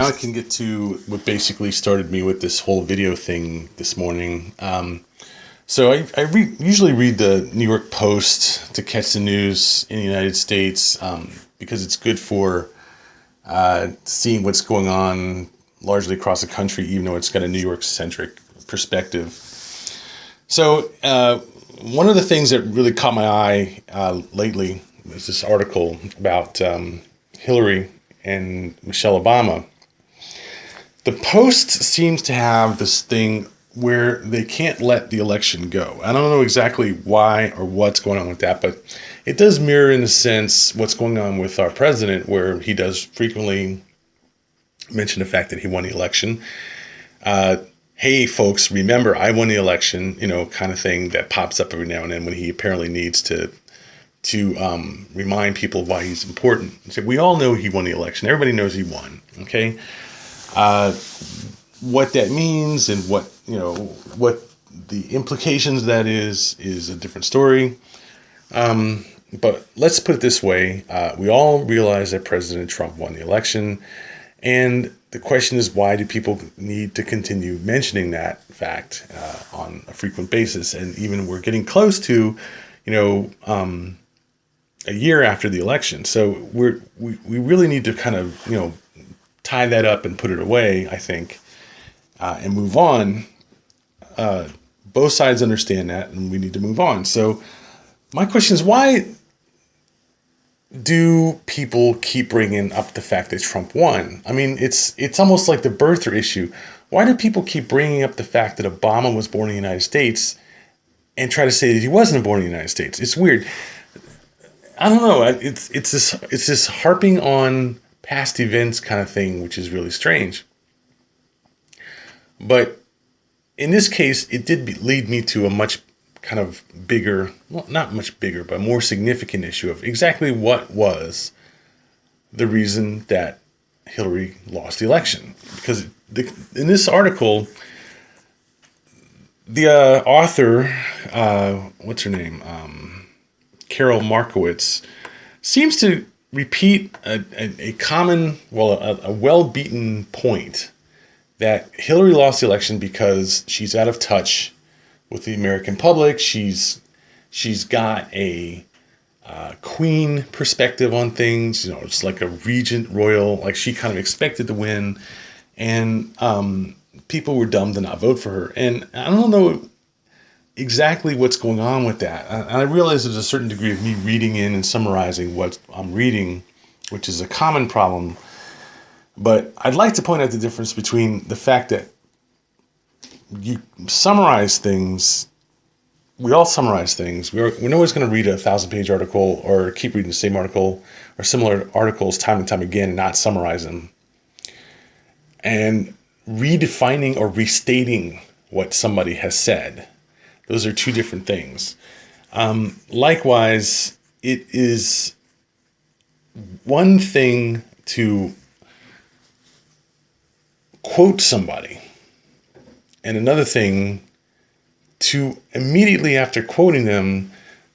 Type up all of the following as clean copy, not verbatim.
now I can get to what basically started me with this whole video thing this morning. So I usually read the New York Post to catch the news in the United States because it's good for seeing what's going on largely across the country, even though it's got a New York-centric perspective. So one of the things that really caught my eye lately was this article about Hillary and Michelle Obama. The Post seems to have this thing where they can't let the election go. I don't know exactly why or what's going on with that, but it does mirror, in a sense, what's going on with our president, where he does frequently mention the fact that he won the election. Hey, folks, remember, I won the election, kind of thing that pops up every now and then when he apparently needs to remind people why he's important. So we all know he won the election. Everybody knows he won. Okay, what that means and what the implications of that is a different story. But let's put it this way: we all realize that President Trump won the election, and the question is, why do people need to continue mentioning that fact on a frequent basis? And even we're getting close to, a year after the election. So we really need to kind of, tie that up and put it away, I think, and move on. Both sides understand that, and we need to move on. So my question is, why do people keep bringing up the fact that Trump won? I mean, it's almost like the birther issue. Why do people keep bringing up the fact that Obama was born in the United States and try to say that he wasn't born in the United States? It's weird. I don't know. It's this harping on past events kind of thing, which is really strange. But in this case, it did lead me to a much kind of bigger, well, not much bigger, but more significant issue of exactly what was the reason that Hillary lost the election. Because in this article, the author, what's her name? Carol Markowitz, seems to repeat a common, a well-beaten point, that Hillary lost the election because she's out of touch with the American public. She's got a queen perspective on things. It's like a regent royal, like she kind of expected to win, and people were dumb to not vote for her. And I don't know exactly what's going on with that. I realize there's a certain degree of me reading in and summarizing what I'm reading, which is a common problem. But I'd like to point out the difference between the fact that you summarize things. We all summarize things. We're not always going to read a 1,000-page article or keep reading the same article or similar articles time and time again and not summarize them. And redefining or restating what somebody has said. Those are two different things. Likewise, it is one thing to quote somebody, and another thing to immediately after quoting them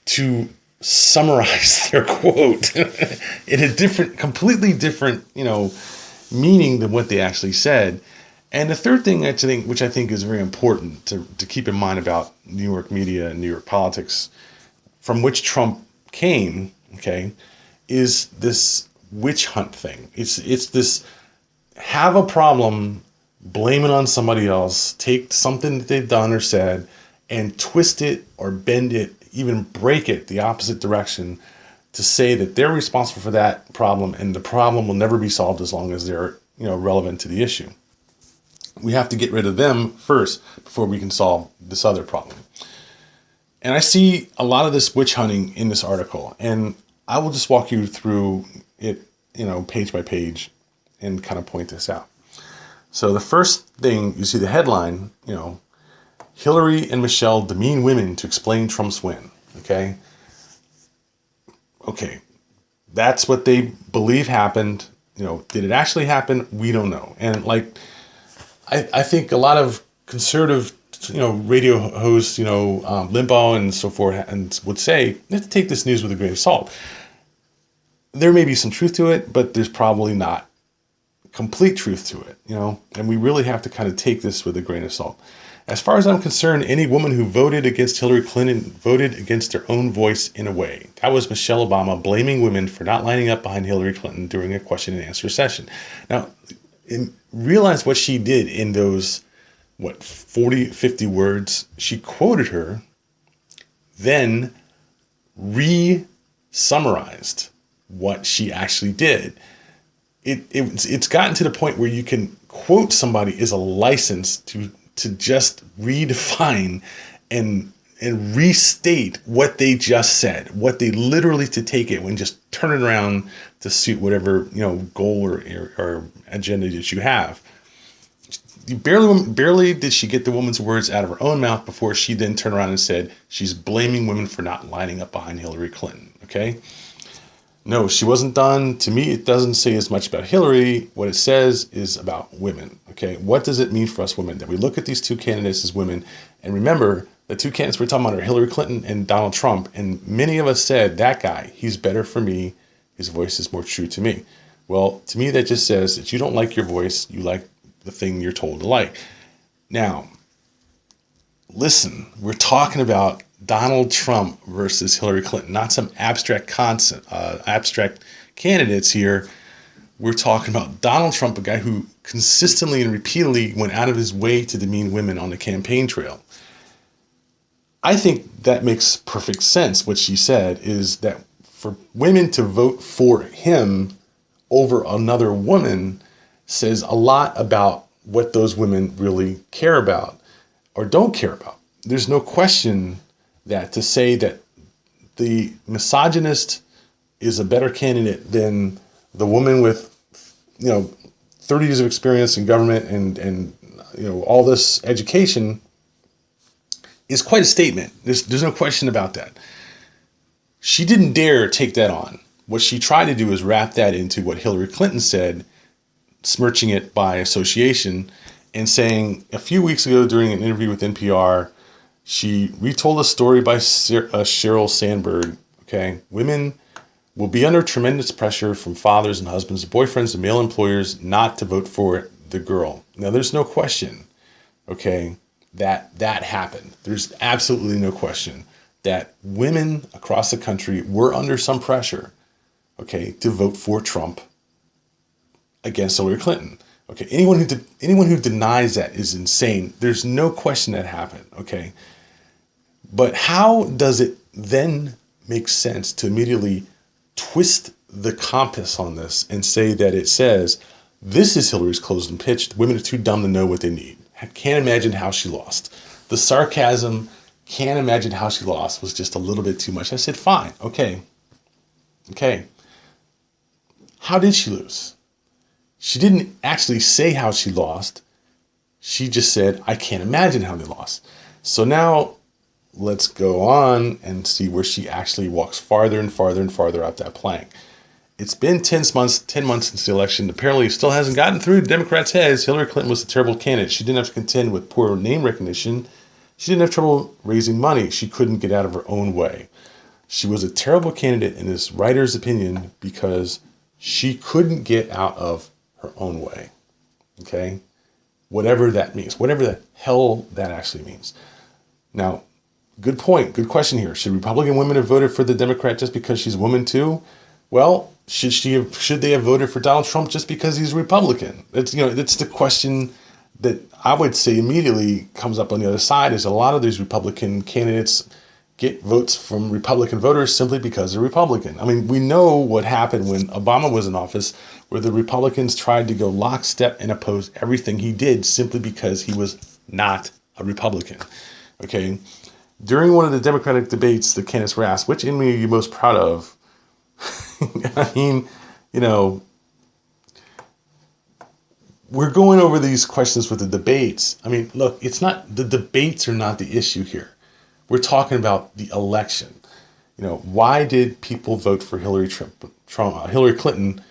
to summarize their quote in a completely different, meaning than what they actually said. And the third thing, which I think is very important to keep in mind about New York media and New York politics, from which Trump came, okay, is this witch hunt thing. It's this have a problem, blame it on somebody else, take something that they've done or said, and twist it or bend it, even break it the opposite direction to say that they're responsible for that problem, and the problem will never be solved as long as they're relevant to the issue. We have to get rid of them first before we can solve this other problem. And I see a lot of this witch hunting in this article, and I will just walk you through it, page by page, and kind of point this out. So the first thing, you see the headline, Hillary and Michelle demean women to explain Trump's win. Okay, that's what they believe happened. Did it actually happen? We don't know. And I think a lot of conservative, radio hosts, Limbaugh and so forth, and would say, you have to take this news with a grain of salt. There may be some truth to it, but there's probably not complete truth to it, and we really have to kind of take this with a grain of salt. As far as I'm concerned, any woman who voted against Hillary Clinton voted against their own voice in a way. That was Michelle Obama blaming women for not lining up behind Hillary Clinton during a question and answer session. Now, realize what she did in those, 40, 50 words. She quoted her, then re-summarized what she actually did. It's gotten to the point where you can quote somebody as a license to just redefine and restate what they just said, what they literally to take it and just turn it around to suit whatever goal or agenda that you have. Barely did she get the woman's words out of her own mouth before she then turned around and said she's blaming women for not lining up behind Hillary Clinton. Okay. No, she wasn't done. To me, it doesn't say as much about Hillary. What it says is about women. Okay, what does it mean for us women? That we look at these two candidates as women, and remember, the two candidates we're talking about are Hillary Clinton and Donald Trump, and many of us said, that guy, he's better for me. His voice is more true to me. Well, to me, that just says that you don't like your voice. You like the thing you're told to like. Now, listen, we're talking about Donald Trump versus Hillary Clinton, not some abstract candidates here. We're talking about Donald Trump, a guy who consistently and repeatedly went out of his way to demean women on the campaign trail. I think that makes perfect sense. What she said is that for women to vote for him over another woman says a lot about what those women really care about or don't care about. There's no question that to say that the misogynist is a better candidate than the woman with 30 years of experience in government and all this education is quite a statement. There's no question about that. She didn't dare take that on. What she tried to do is wrap that into what Hillary Clinton said, smirching it by association and saying a few weeks ago during an interview with NPR, she retold a story by Sheryl Sandberg. Okay, women will be under tremendous pressure from fathers and husbands, boyfriends, and male employers not to vote for the girl. Now, there's no question, okay, that happened. There's absolutely no question that women across the country were under some pressure, okay, to vote for Trump against Hillary Clinton. Okay, anyone who denies that is insane. There's no question that happened, okay? But how does it then make sense to immediately twist the compass on this and say that it says, this is Hillary's closing pitch. Women are too dumb to know what they need. I can't imagine how she lost. The sarcasm, can't imagine how she lost, was just a little bit too much. I said, fine, okay. How did she lose? She didn't actually say how she lost. She just said, I can't imagine how they lost. So now let's go on and see where she actually walks farther and farther and farther up that plank. It's been 10 months since the election. Apparently it still hasn't gotten through the Democrats' heads. Hillary Clinton was a terrible candidate. She didn't have to contend with poor name recognition. She didn't have trouble raising money. She couldn't get out of her own way. She was a terrible candidate in this writer's opinion because she couldn't get out of her own way. Okay? Whatever that means. Whatever the hell that actually means. Now, good point. Good question here. Should Republican women have voted for the Democrat just because she's a woman too? Well, should they have voted for Donald Trump just because he's a Republican? That's the question that I would say immediately comes up on the other side. Is a lot of these Republican candidates get votes from Republican voters simply because they're Republican. I mean, we know what happened when Obama was in office, where the Republicans tried to go lockstep and oppose everything he did simply because he was not a Republican. Okay. During one of the Democratic debates, the candidates were asked, which enemy are you most proud of? I mean, we're going over these questions with the debates. I mean, look, the debates are not the issue here. We're talking about the election. Why did people vote for Hillary Clinton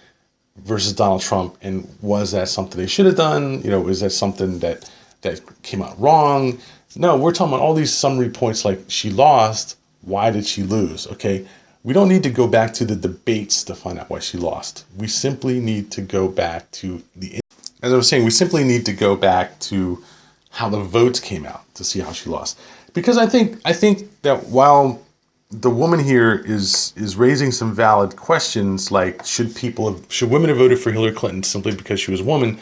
versus Donald Trump? And was that something they should have done? Is that something that came out wrong? No, we're talking about all these summary points like she lost. Why did she lose? Okay. We don't need to go back to the debates to find out why she lost. We simply need to go back to as I was saying, we simply need to go back to how the votes came out to see how she lost. Because I think that while the woman here is raising some valid questions, like should women have voted for Hillary Clinton simply because she was a woman?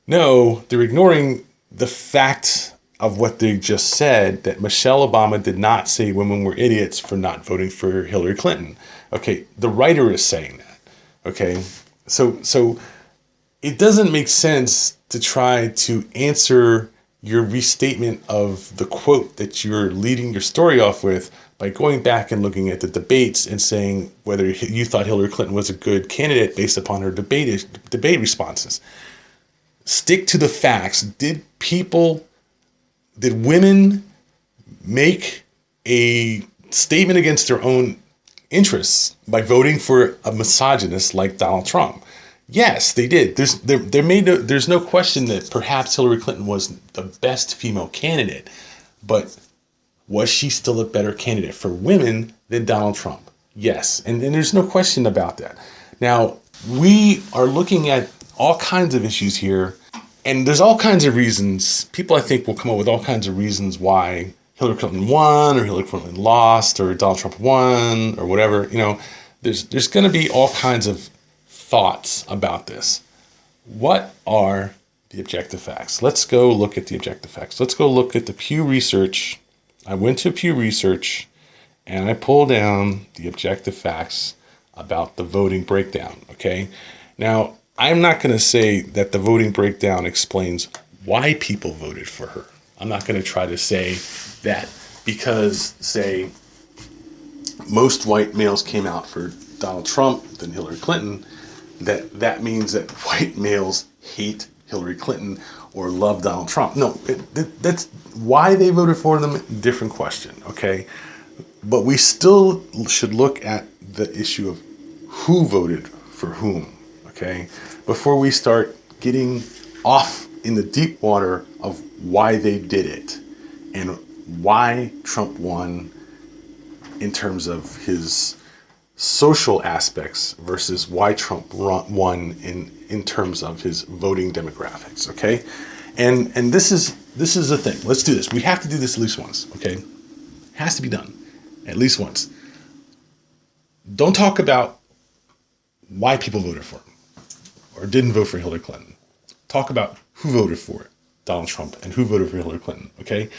No, they're ignoring the fact of what they just said, that Michelle Obama did not say women were idiots for not voting for Hillary Clinton. Okay, the writer is saying that. Okay, so it doesn't make sense to try to answer your restatement of the quote that you're leading your story off with by going back and looking at the debates and saying whether you thought Hillary Clinton was a good candidate based upon her debate responses. Stick to the facts. Did women make a statement against their own interests by voting for a misogynist like Donald Trump? Yes, they did. There's no question that perhaps Hillary Clinton was the best female candidate, but was she still a better candidate for women than Donald Trump? Yes, and there's no question about that. Now, we are looking at all kinds of issues here, and there's all kinds of reasons. People, I think, will come up with all kinds of reasons why Hillary Clinton won or Hillary Clinton lost or Donald Trump won or whatever. There's going to be all kinds of thoughts about this. What are the objective facts? Let's go look at the objective facts. Let's go look at the Pew Research. I went to Pew Research and I pulled down the objective facts about the voting breakdown. Okay. Now, I'm not going to say that the voting breakdown explains why people voted for her. I'm not going to try to say that because, say, most white males came out for Donald Trump than Hillary Clinton, that means that white males hate Hillary Clinton or love Donald Trump. No, that's why they voted for them. Different question, okay? But we still should look at the issue of who voted for whom, okay? Before we start getting off in the deep water of why they did it and why Trump won in terms of his social aspects versus why Trump won in terms of his voting demographics, okay? And this is the thing. Let's do this. We have to do this at least once, okay? It has to be done at least once. Don't talk about why people voted for him or didn't vote for Hillary Clinton. Talk about who voted for it, Donald Trump, and who voted for Hillary Clinton, okay?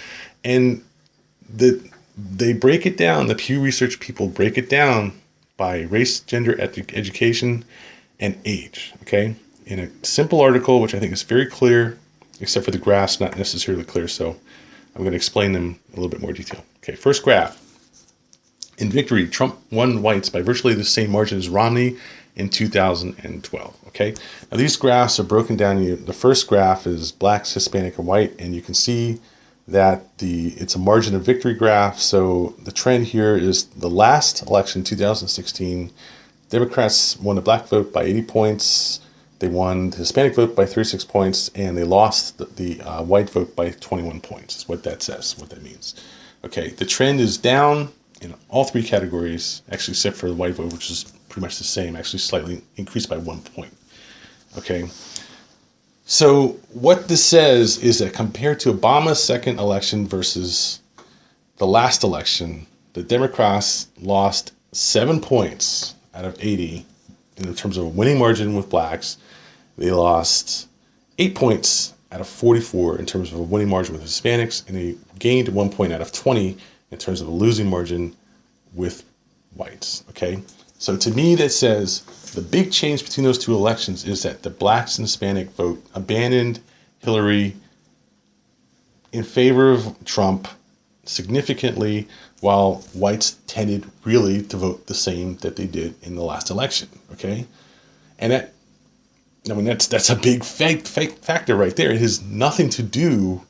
And they break it down, the Pew Research people break it down by race, gender, education, and age, okay? In a simple article, which I think is very clear, except for the graphs, not necessarily clear, so I'm going to explain them in a little bit more detail. Okay, first graph. In victory, Trump won whites by virtually the same margin as Romney in 2012, okay? Now, these graphs are broken down. The first graph is blacks, Hispanic, and white, and you can see that it's a margin of victory graph. So the trend here is the last election, 2016, Democrats won the black vote by 80 points. They won the Hispanic vote by 36 points, and they lost the white vote by 21 points, is what that says, what that means. Okay, the trend is down in all three categories, actually except for the white vote, which is pretty much the same, actually slightly increased by 1 point. Okay. So what this says is that compared to Obama's second election versus the last election, the Democrats lost 7 points out of 80 in terms of a winning margin with blacks. They lost 8 points out of 44 in terms of a winning margin with Hispanics, and they gained 1 point out of 20 in terms of a losing margin with whites, okay? So to me, that says the big change between those two elections is that the blacks and Hispanic vote abandoned Hillary in favor of Trump significantly, while whites tended really to vote the same that they did in the last election, okay? And that's a big factor right there. It has nothing to do,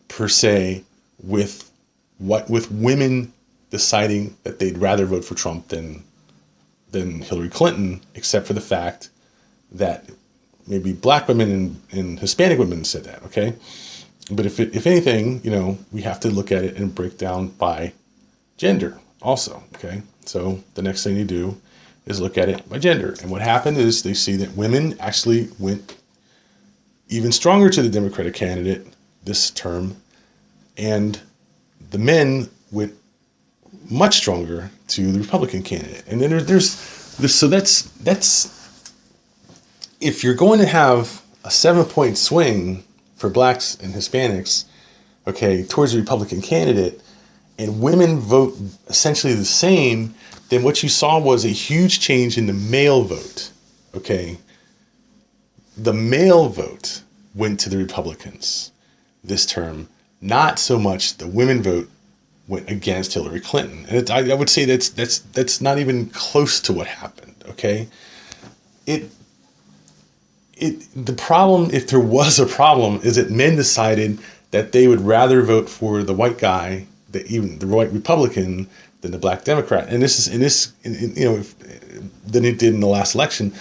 per se, with women deciding that they'd rather vote for Trump than Hillary Clinton, except for the fact that maybe black women and Hispanic women said that, okay? But if anything, we have to look at it and break down by gender, also. Okay, so the next thing you do is look at it by gender. And what happened is they see that women actually went even stronger to the Democratic candidate this term, and the men went much stronger to the Republican candidate. And then there's this. So that's if you're going to have a 7-point swing for blacks and Hispanics, okay, towards the Republican candidate, and women vote essentially the same, then what you saw was a huge change in the male vote. Okay, the male vote went to the Republicans this term, not so much the women vote went against Hillary Clinton. And I would say that's not even close to what happened. Okay, the problem, if there was a problem, is that men decided that they would rather vote for the white guy, even the white Republican, than the black Democrat. And this is than it did in the last election.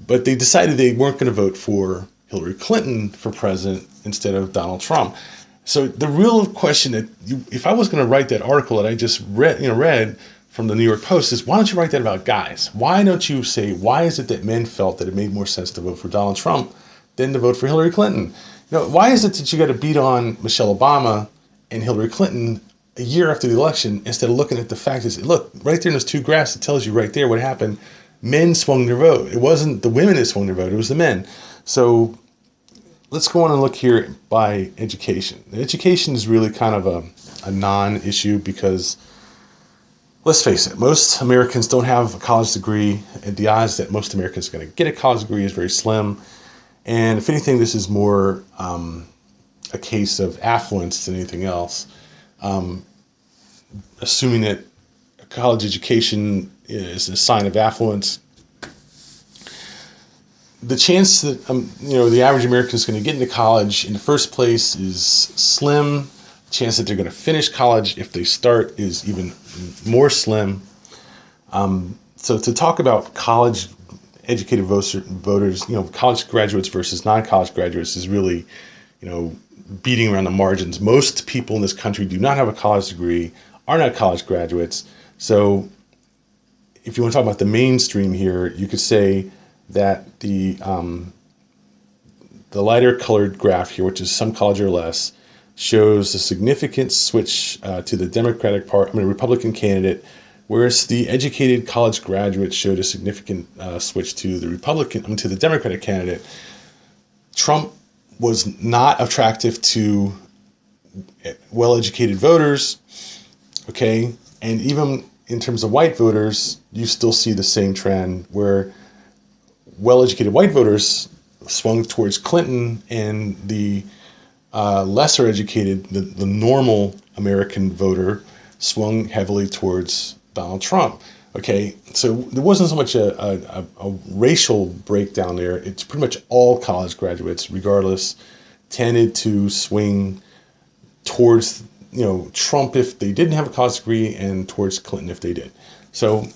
But they decided they weren't going to vote for Hillary Clinton for president instead of Donald Trump. So the real question that if I was going to write that article that I just read from the New York Post is, why don't you write that about guys? Why don't you say, why is it that men felt that it made more sense to vote for Donald Trump than to vote for Hillary Clinton? Why is it that you got to beat on Michelle Obama and Hillary Clinton a year after the election instead of looking at the fact is, look, right there in those two graphs, it tells you right there what happened. Men swung their vote. It wasn't the women that swung their vote. It was the men. So let's go on and look here by education. Education is really kind of a non-issue because, let's face it, most Americans don't have a college degree, and the odds that most Americans are going to get a college degree is very slim. And if anything, this is more a case of affluence than anything else. Assuming that a college education is a sign of affluence, the chance that the average American is going to get into college in the first place is slim. The chance that they're going to finish college if they start is even more slim. So to talk about college educated voters, college graduates versus non-college graduates is really, beating around the margins. Most people in this country do not have a college degree, are not college graduates. So if you want to talk about the mainstream here, you could say that the lighter colored graph here, which is some college or less, shows a significant switch to the Republican candidate, whereas the educated college graduate showed a significant switch to the Democratic candidate. Trump was not attractive to well-educated voters, okay? And even in terms of white voters, you still see the same trend where well-educated white voters swung towards Clinton, and the lesser educated, the normal American voter, swung heavily towards Donald Trump. Okay, so there wasn't so much a racial breakdown there. It's pretty much all college graduates, regardless, tended to swing towards Trump if they didn't have a college degree, and towards Clinton if they did. So,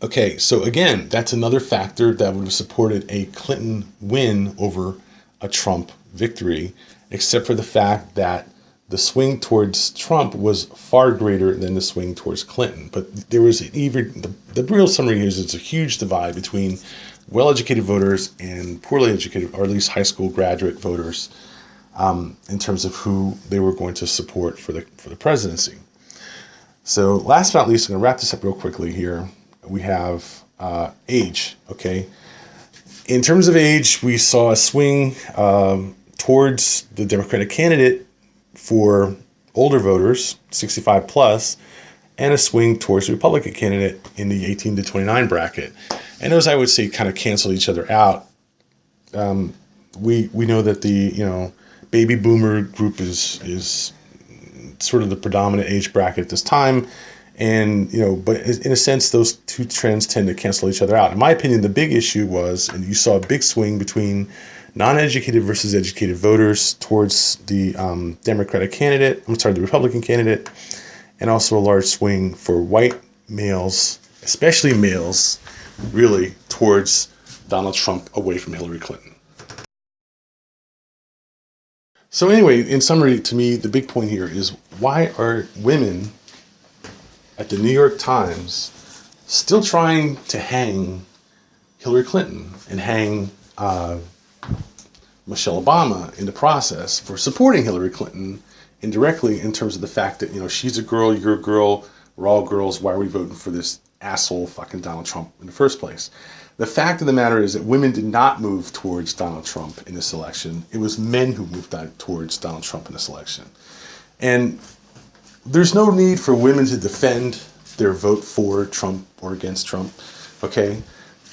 okay, so again, that's another factor that would have supported a Clinton win over a Trump victory, except for the fact that the swing towards Trump was far greater than the swing towards Clinton. But there was the real summary here is it's a huge divide between well-educated voters and poorly educated, or at least high school graduate voters, in terms of who they were going to support for the presidency. So last but not least, I'm going to wrap this up real quickly here. We have age, okay? In terms of age, we saw a swing towards the Democratic candidate for older voters, 65 plus, and a swing towards the Republican candidate in the 18 to 29 bracket. And those, I would say, kind of cancel each other out. We know that the baby boomer group is sort of the predominant age bracket at this time, and but in a sense, those two trends tend to cancel each other out. In my opinion, the big issue was, and you saw a big swing between non-educated versus educated voters towards the the Republican candidate, and also a large swing for white males, especially males, really towards Donald Trump away from Hillary Clinton. So anyway, in summary, to me, the big point here is, why are women at the New York Times still trying to hang Hillary Clinton and hang Michelle Obama in the process for supporting Hillary Clinton indirectly in terms of the fact that, she's a girl, you're a girl, we're all girls, why are we voting for this asshole fucking Donald Trump in the first place? The fact of the matter is that women did not move towards Donald Trump in this election. It was men who moved towards Donald Trump in this election. And there's no need for women to defend their vote for Trump or against Trump, okay?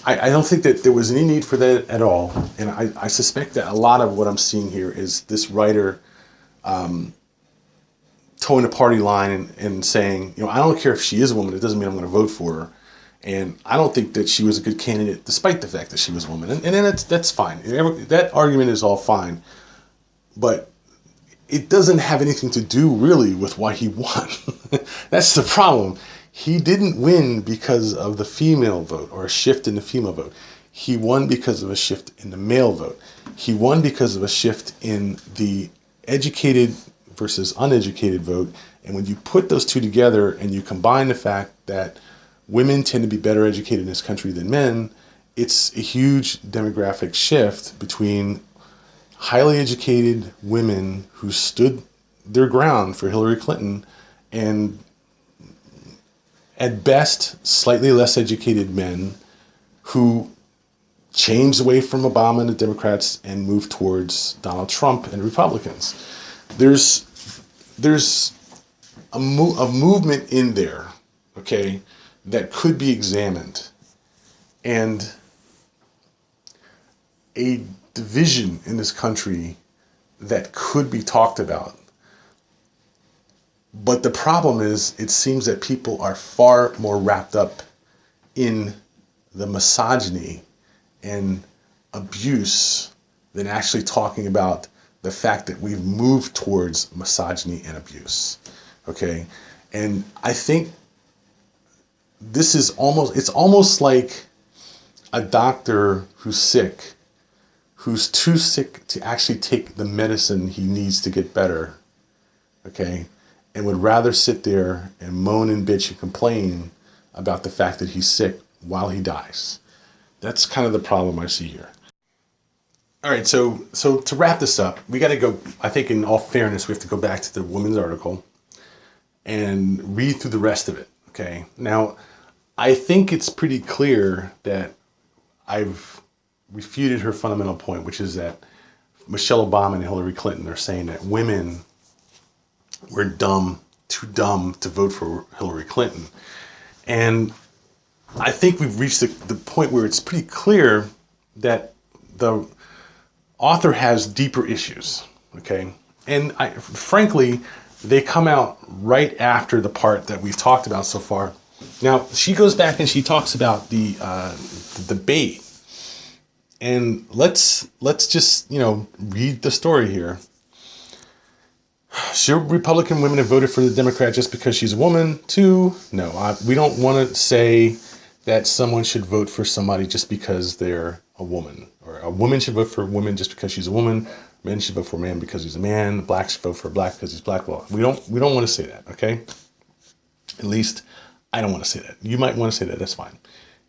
I don't think that there was any need for that at all. And I suspect that a lot of what I'm seeing here is this writer towing a party line and saying, I don't care if she is a woman, it doesn't mean I'm going to vote for her. And I don't think that she was a good candidate, despite the fact that she was a woman. And then that's fine. That argument is all fine. But it doesn't have anything to do, really, with why he won. That's the problem. He didn't win because of the female vote or a shift in the female vote. He won because of a shift in the male vote. He won because of a shift in the educated versus uneducated vote. And when you put those two together and you combine the fact that women tend to be better educated in this country than men, it's a huge demographic shift between highly educated women who stood their ground for Hillary Clinton and, at best, slightly less educated men who changed away from Obama and the Democrats and moved towards Donald Trump and Republicans. There's a movement in there, okay, that could be examined, and a division in this country that could be talked about. But the problem is, it seems that people are far more wrapped up in the misogyny and abuse than actually talking about the fact that we've moved towards misogyny and abuse. Okay? And I think this is it's almost like a doctor who's sick, who's too sick to actually take the medicine he needs to get better, okay, and would rather sit there and moan and bitch and complain about the fact that he's sick while he dies. That's kind of the problem I see here. All right, so to wrap this up, we got to go, I think in all fairness, we have to go back to the woman's article and read through the rest of it, okay? Now, I think it's pretty clear that I've refuted her fundamental point, which is that Michelle Obama and Hillary Clinton are saying that women were too dumb to vote for Hillary Clinton. And I think we've reached the point where it's pretty clear that the author has deeper issues, okay? And frankly, they come out right after the part that we've talked about so far. Now, she goes back and she talks about the debate. And let's just, read the story here. Should Republican women have voted for the Democrat just because she's a woman? Too? No, we don't want to say that someone should vote for somebody just because they're a woman. Or a woman should vote for a woman just because she's a woman. Men should vote for a man because he's a man. Black should vote for a black because he's black. Well, we don't want to say that, okay? At least I don't want to say that. You might want to say that. That's fine.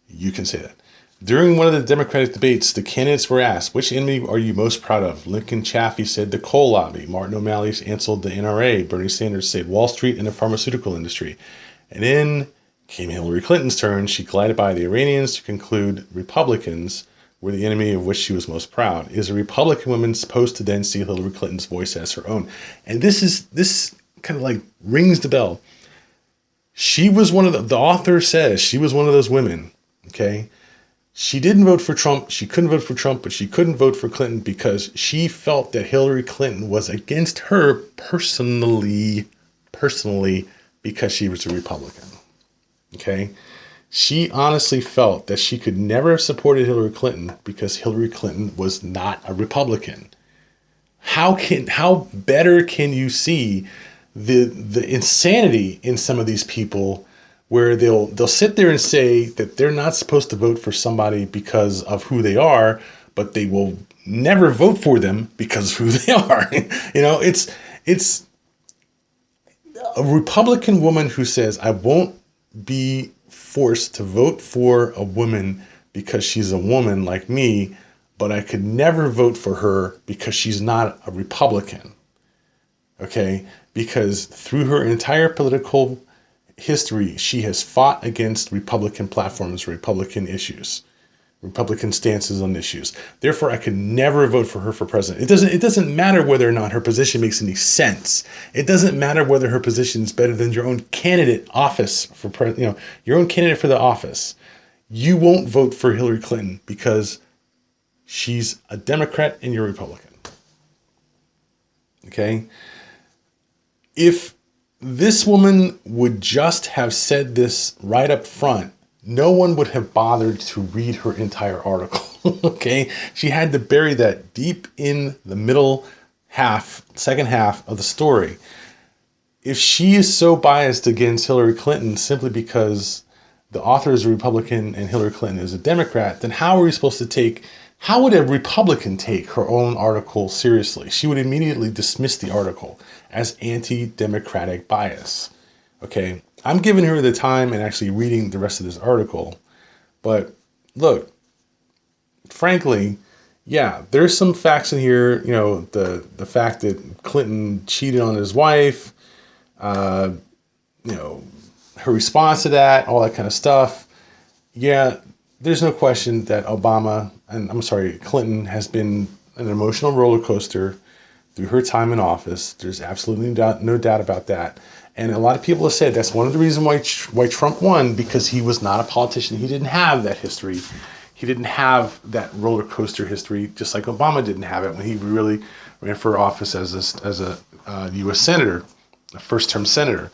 You can say that. During one of the Democratic debates, the candidates were asked, which enemy are you most proud of? Lincoln Chafee said the coal lobby. Martin O'Malley answered the NRA. Bernie Sanders said Wall Street and the pharmaceutical industry. And then came Hillary Clinton's turn. She glided by the Iranians to conclude Republicans were the enemy of which she was most proud. Is a Republican woman supposed to then see Hillary Clinton's voice as her own? And this kind of like rings the bell. She was one of the author says she was one of those women, okay? She didn't vote for Trump. She couldn't vote for Trump, but she couldn't vote for Clinton because she felt that Hillary Clinton was against her personally because she was a Republican, okay? She honestly felt that she could never have supported Hillary Clinton because Hillary Clinton was not a Republican. How better can you see the insanity in some of these people where they'll sit there and say that they're not supposed to vote for somebody because of who they are, but they will never vote for them because of who they are. It's a Republican woman who says, I won't be forced to vote for a woman because she's a woman like me, but I could never vote for her because she's not a Republican. Okay? Because through her entire political history, she has fought against Republican platforms, Republican issues, Republican stances on issues. Therefore, I could never vote for her for president. It doesn't matter whether or not her position makes any sense. It doesn't matter whether her position is better than your own candidate office for your own candidate for the office. You won't vote for Hillary Clinton because she's a Democrat and you're a Republican. Okay? If this woman would just have said this right up front, no one would have bothered to read her entire article. Okay? She had to bury that deep in the middle second half of the story. If she is so biased against Hillary Clinton simply because the author is a Republican and Hillary Clinton is a Democrat, then how would a Republican take her own article seriously? She would immediately dismiss the article as anti-democratic bias. Okay? I'm giving her the time and actually reading the rest of this article. But look, frankly, yeah, there's some facts in here. The fact that Clinton cheated on his wife, her response to that, all that kind of stuff. Yeah, there's no question that Clinton has been an emotional roller coaster through her time in office. There's absolutely no doubt about that. And a lot of people have said that's one of the reasons why Trump won, because he was not a politician. He didn't have that history. He didn't have that roller coaster history, just like Obama didn't have it when he really ran for office as a U.S. senator, a first-term senator.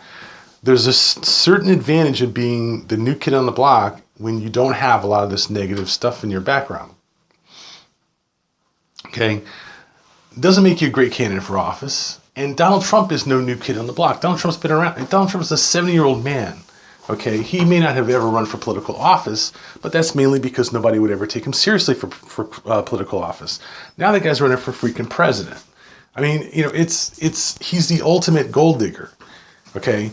There's a certain advantage of being the new kid on the block when you don't have a lot of this negative stuff in your background. Okay? Doesn't make you a great candidate for office. And Donald Trump is no new kid on the block. Donald Trump's been around. Donald Trump's a 70-year-old man. Okay, he may not have ever run for political office, but that's mainly because nobody would ever take him seriously for political office. Now the guy's running for freaking president. I mean, he's the ultimate gold digger. Okay,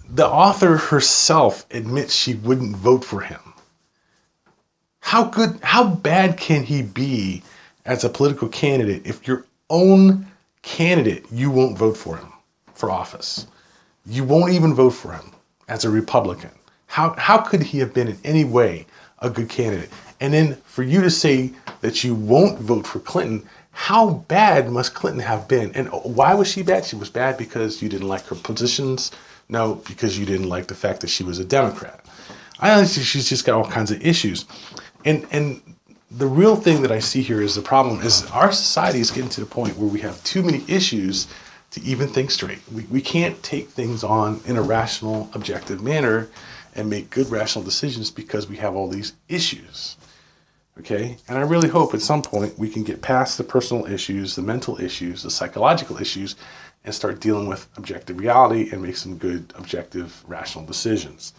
the author herself admits she wouldn't vote for him. How bad can he be as a political candidate if your own candidate, you won't vote for him for office? You won't even vote for him as a Republican. How could he have been in any way a good candidate? And then for you to say that you won't vote for Clinton, how bad must Clinton have been? And why was she bad? She was bad because you didn't like her positions? No, because you didn't like the fact that she was a Democrat. I honestly, she's just got all kinds of issues. And the real thing that I see here is the problem is our society is getting to the point where we have too many issues to even think straight. We can't take things on in a rational, objective manner and make good rational decisions because we have all these issues. Okay? And I really hope at some point we can get past the personal issues, the mental issues, the psychological issues, and start dealing with objective reality and make some good, objective, rational decisions.